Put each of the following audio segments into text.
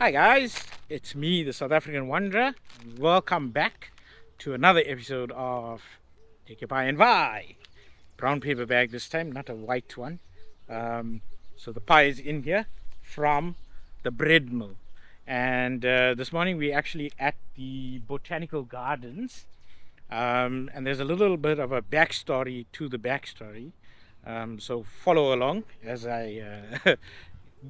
Hi guys, it's me, the South African Wanderer. Welcome back to another episode of Take Your Pie and Vaai. Brown paper bag this time, not a white one. So the pie is in here from the bread mill. And this morning we actually at the Botanical Gardens. And there's a little bit of a backstory to the backstory. So follow along as I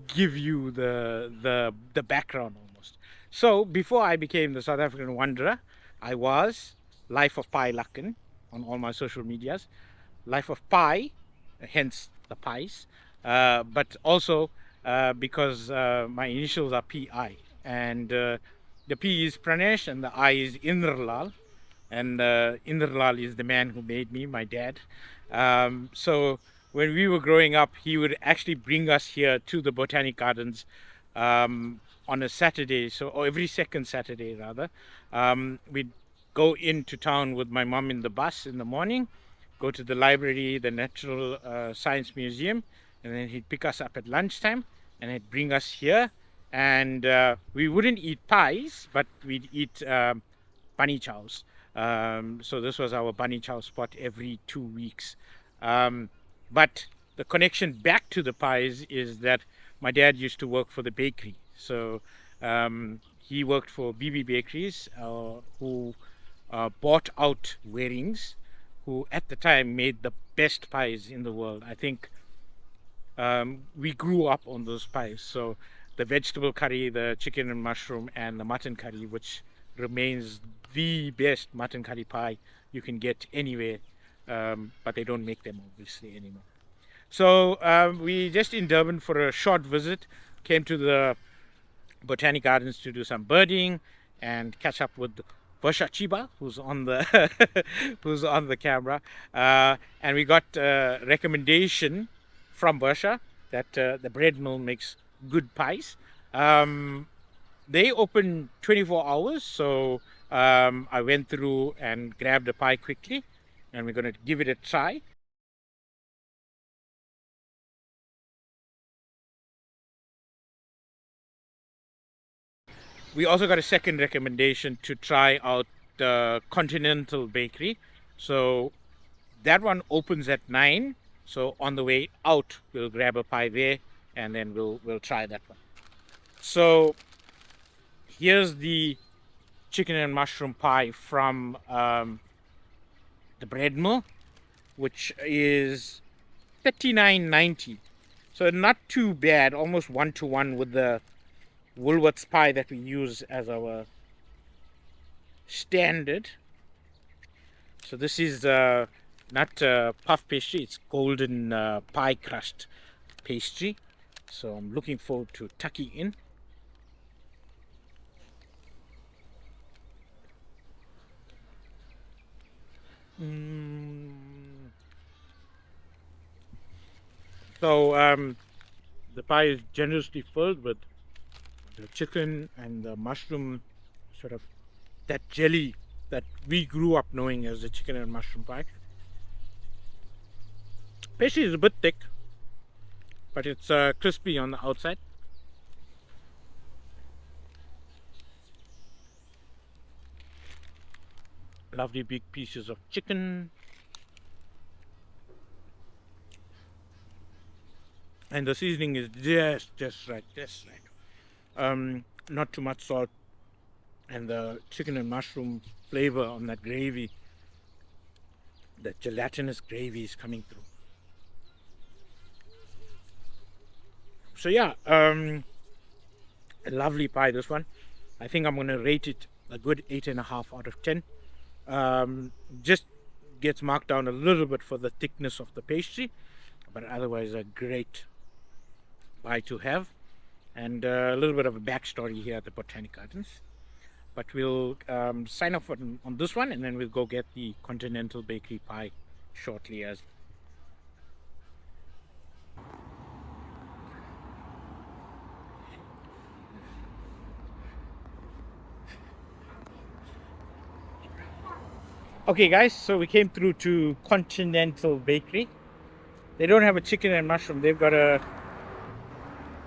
give you the background almost. So before I became the South African Wanderer, I was Life of Pie Lakken on all my social medias. Life of Pie, hence the pies, but also because my initials are PI, and the P is Pranesh and the I is Indralal, and Indralal is the man who made me, my dad. So when we were growing up, he would actually bring us here to the Botanic Gardens on a Saturday, or every second Saturday rather. We'd go into town with my mom in the bus in the morning, go to the library, the Natural Science Museum, and then he'd pick us up at lunchtime and he'd bring us here. And we wouldn't eat pies, but we'd eat bunny chows. So this was our bunny chow spot every 2 weeks. But the connection back to the pies is that my dad used to work for the bakery. So he worked for BB Bakeries, who bought out Wearings, who at the time made the best pies in the world. I think we grew up on those pies. So the vegetable curry, the chicken and mushroom, and the mutton curry, which remains the best mutton curry pie you can get anywhere, but they don't make them obviously anymore. So we just in Durban for a short visit, came to the Botanic Gardens to do some birding and catch up with Varsha Chiba, who's on the who's on the camera, and we got a recommendation from Varsha that the bread mill makes good pies. They open 24 hours, so I went through and grabbed a pie quickly, and we're going to give it a try. We also got a second recommendation to try out the Continental Bakery. So that one opens at 9. So on the way out, we'll grab a pie there, and then we'll try that one. So here's the chicken and mushroom pie from the bread mill, which is $39.90. So not too bad, almost 1-to-1 with the Woolworths pie that we use as our standard. So this is not puff pastry, it's golden pie crust pastry. So I'm looking forward to tucking in. So the pie is generously filled with the chicken and the mushroom, sort of that jelly that we grew up knowing as the chicken and mushroom pie. Pastry is a bit thick, but it's crispy on the outside. Lovely big pieces of chicken. And the seasoning is just right. Not too much salt, and the chicken and mushroom flavor on that gravy, that gelatinous gravy is coming through. So yeah, a lovely pie, this one. I think I'm gonna rate it a good 8.5 out of 10. Just gets marked down a little bit for the thickness of the pastry, but otherwise a great pie to have. And a little bit of a backstory here at the Botanic Gardens. But we'll sign off on this one, and then we'll go get the Continental Bakery pie shortly as. Okay guys, so we came through to Continental Bakery. They don't have a chicken and mushroom, they've got a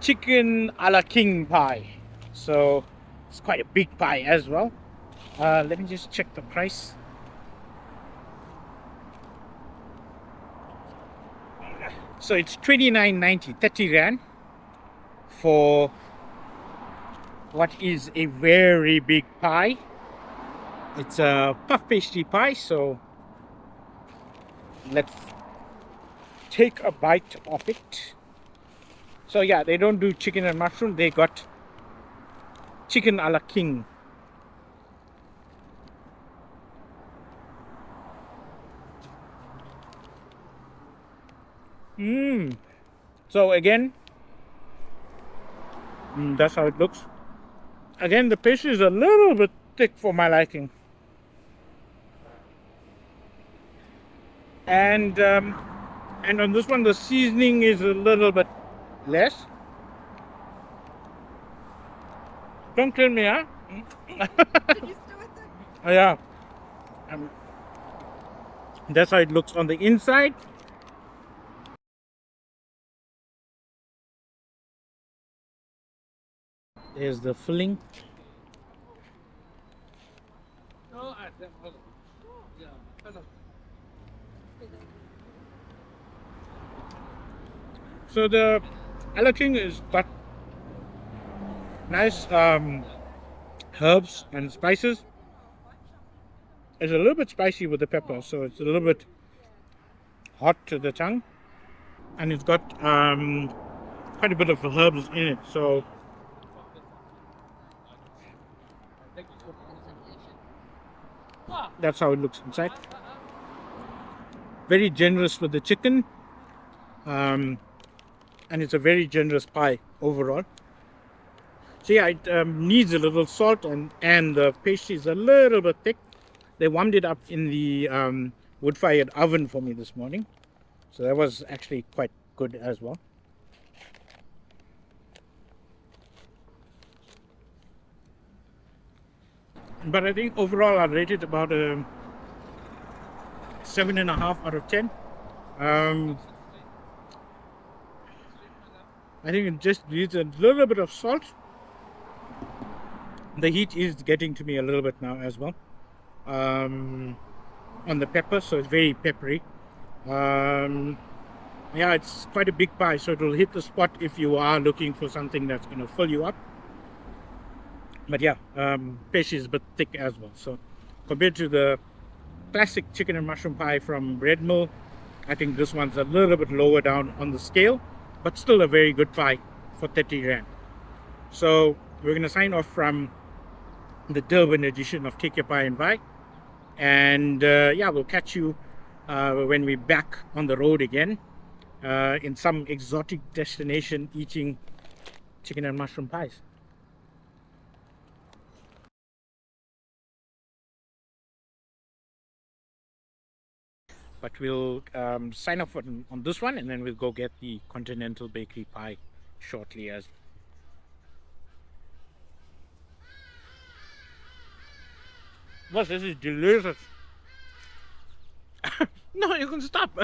chicken a la king pie. So it's quite a big pie as well. Let me just check the price. So it's 29.90, 30 rand for what is a very big pie. It's a puff pastry pie, so let's take a bite of it. So yeah, they don't do chicken and mushroom, they got chicken a la king. So again, that's how it looks. Again, the pastry is a little bit thick for my liking. And on this one, the seasoning is a little bit less. Don't kill me, huh? Oh, yeah. That's how it looks on the inside. There's the filling. So the Ala King is got nice herbs and spices. It's a little bit spicy with the pepper, so it's a little bit hot to the tongue, and it's got quite a bit of herbs in it. So that's how it looks inside. Very generous with the chicken, and it's a very generous pie overall. So yeah, it needs a little salt, and the pastry is a little bit thick. They warmed it up in the wood-fired oven for me this morning, so that was actually quite good as well. But I think overall I'd rate it about a 7.5 out of 10. I think it just needs a little bit of salt. The heat is getting to me a little bit now as well, on the pepper, so it's very peppery. Yeah, it's quite a big pie, so it will hit the spot if you are looking for something that's going to fill you up. But yeah, pastry is a bit thick as well. So compared to the classic chicken and mushroom pie from Bread Mill, I think this one's a little bit lower down on the scale, but still a very good pie for 30 rand. So we're going to sign off from the Durban edition of Take Your Pie and Vaai. And yeah, we'll catch you when we're back on the road again, in some exotic destination eating chicken and mushroom pies. But we'll sign off on this one, and then we'll go get the Continental Bakery pie shortly. As well, this is delicious. No, you can stop.